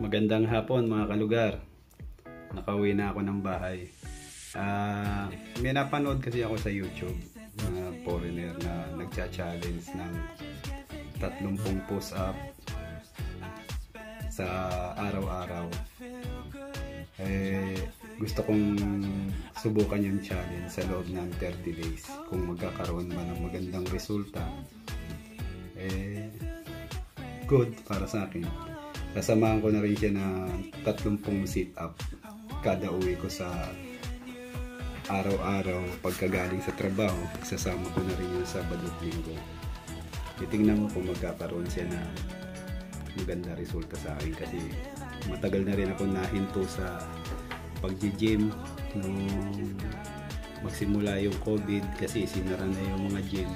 Magandang hapon mga kalugar. Nakauwi na ako ng bahay. May napanood kasi ako sa YouTube na foreigner na nagcha-challenge ng 30 push-up sa araw-araw. Gusto kong subukan yung challenge sa loob ng 30 days. Kung magkakaroon man ng magandang resulta, good para sa akin. Kasamahan ko na rin siya na 30 sit-up kada uwi ko sa araw-araw pagkagaling sa trabaho. Sasama ko na rin yung Sabado at Linggo. Titingnan mo kung magkakaroon siya na maganda resulta sa akin kasi matagal na rin ako nahinto sa pag-gym nung magsimula yung COVID kasi sinara na yung mga gym.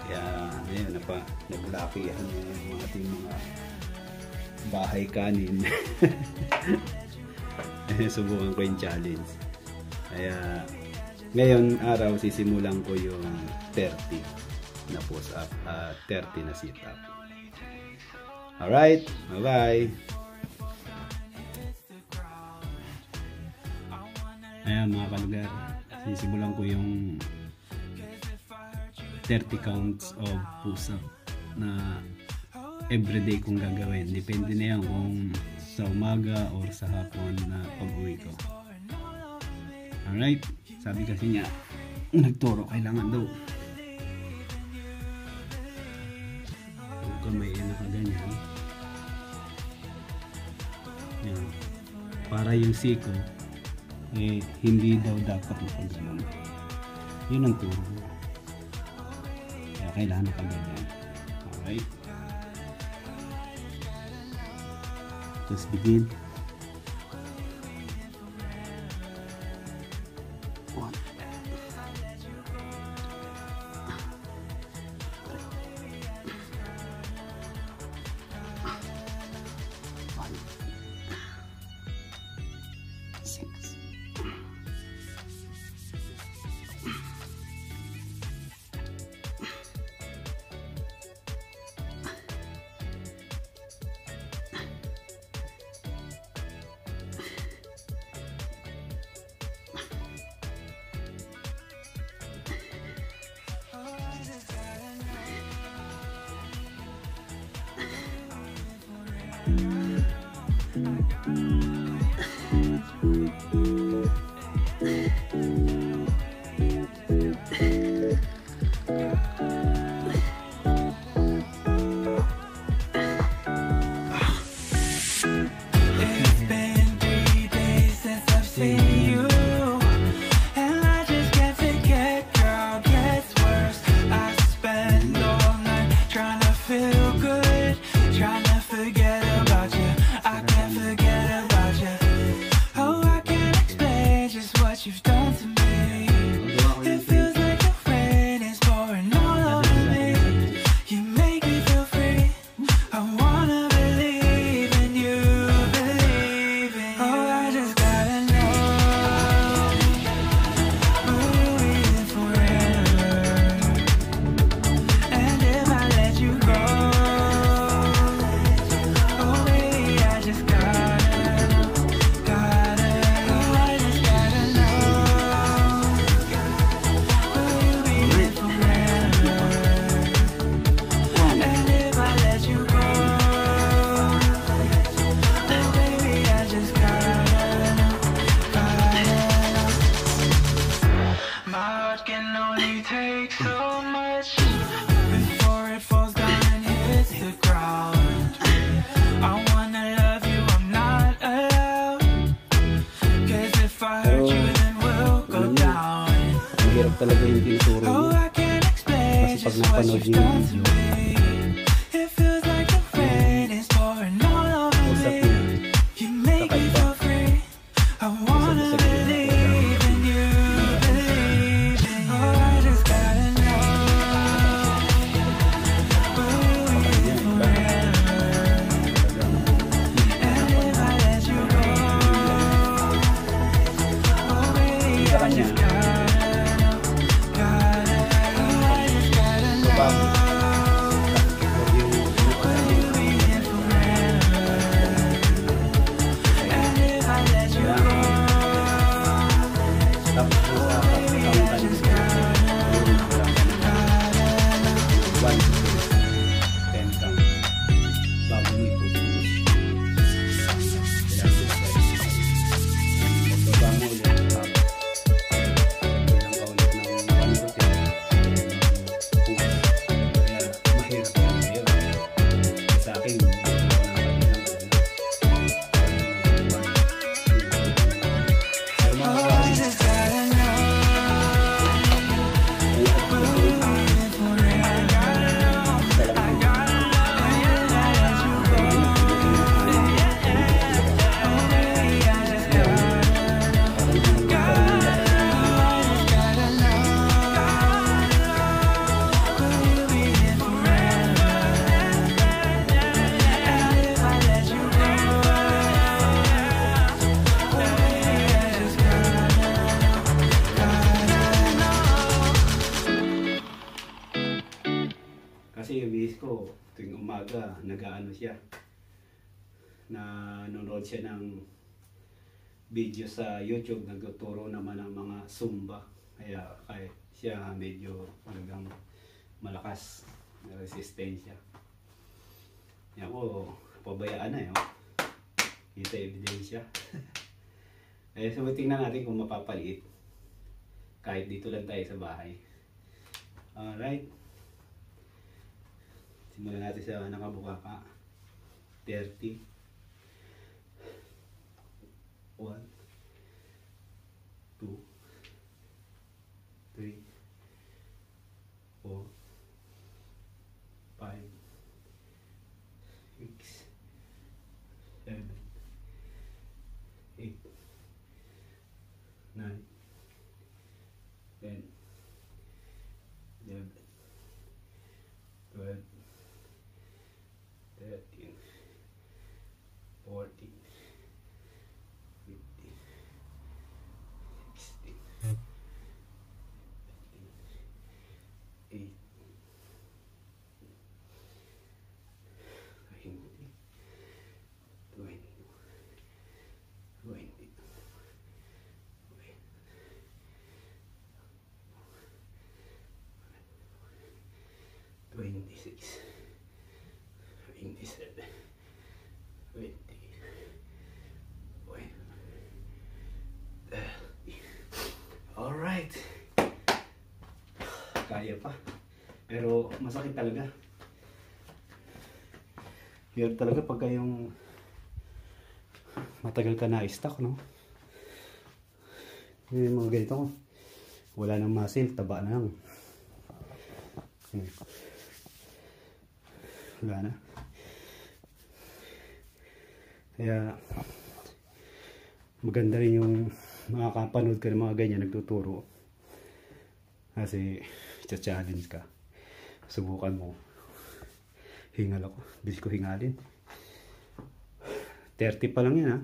Kaya ngayon naglakihan yung mga bahay kanin. Subukan ko yung challenge. Kaya ngayon araw sisimulan ko yung 30 na push up at 30 na sit up. Alright, bye bye. Ayan mga kalugar, sisimulan ko yung 30 counts of push up na everyday kong gagawin. Depende na yan kung sa umaga or sa hapon na pag-uwi ko. Alright, sabi kasi niya nagturo kailangan daw kung kamay na nakaganyan yan, para yung siko hindi daw dapat nakaganon. Yun ang turo, kaya kailangan nakaganyan. Alright, let's begin. 1, 6, 'Hirap talaga yung tinuturo mo. Kasi pag napanood yung video, usap niya, kakaiba. Sa kanya, tuwing umaga, nag-aano siya. Nanonood siya ng video sa YouTube, nagtuturo naman ng mga Zumba. Kaya kahit siya medyo talagang malakas, may resistensya. Yan ko, pabayaan na yun. Kita ebidensya. Eh, so tingnan natin kung mapapaliit. Kahit dito lang tayo sa bahay. Alright. Simulan natin sa nakabukaka. 30. 1, 2, 3, 4, 5, 6, 7, 8, 9, 10, 11, 12, 13, 14, 26, 27, 20, 30. Alright. Kaya pa. Pero masakit talaga. Hirap talaga pagka yung matagal ka na stuck, no? Yung mga ganito ko. Wala nang muscle, taba na lang. Wala na. Kaya maganda rin yung makakapanood ka ng mga ganyan nagtuturo. Kasi challenge ka. Subukan mo. Hingal ako. Bilis ko hingalin. 30 pa lang yan, ha.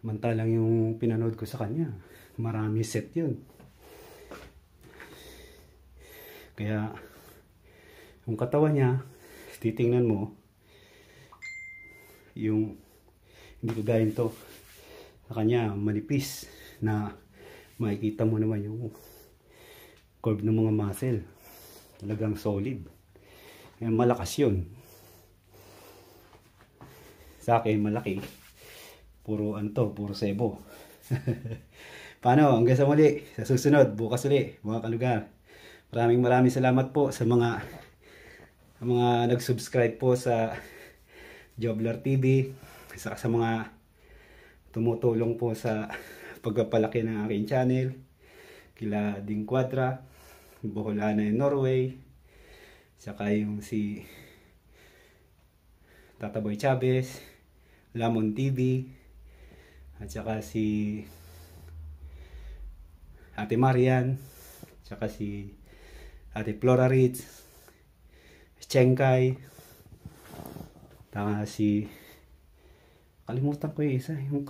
Mantalang yung pinanood ko sa kanya, marami set yun. Kaya yung katawan niya, titingnan mo yung hindi kagaya to sa kanya, manipis na makikita mo naman yung curve ng mga muscle, talagang solid. Kaya malakas yun. Sa akin malaki, puro puro sebo. Paano, hanggang sa muli, sa susunod, bukas uli mga kalugar. Maraming salamat po sa mga nag-subscribe po sa Jobler TV, sa mga tumutulong po sa pagpapalaki ng aking channel, kila Ding Quadra, Boholana in Norway, saka yung si Tataboy Chavez, Lamon TV, at saka si Ate Marian, saka si Ate Flora Ritz, Chengkai, saka si kalimutan ko yung isa, yung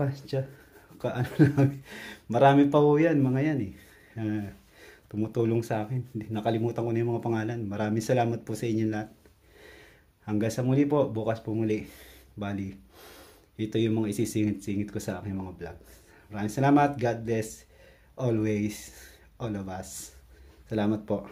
marami pa po yan, mga yan eh. Tumutulong sa akin. Nakalimutan ko na yung mga pangalan. Maraming salamat po sa inyo lahat. Hanggang sa muli po, bukas po muli. Bali, ito yung mga isisingit-singit ko sa aking mga vlog. Maraming salamat. God bless always, all of us. Salamat po.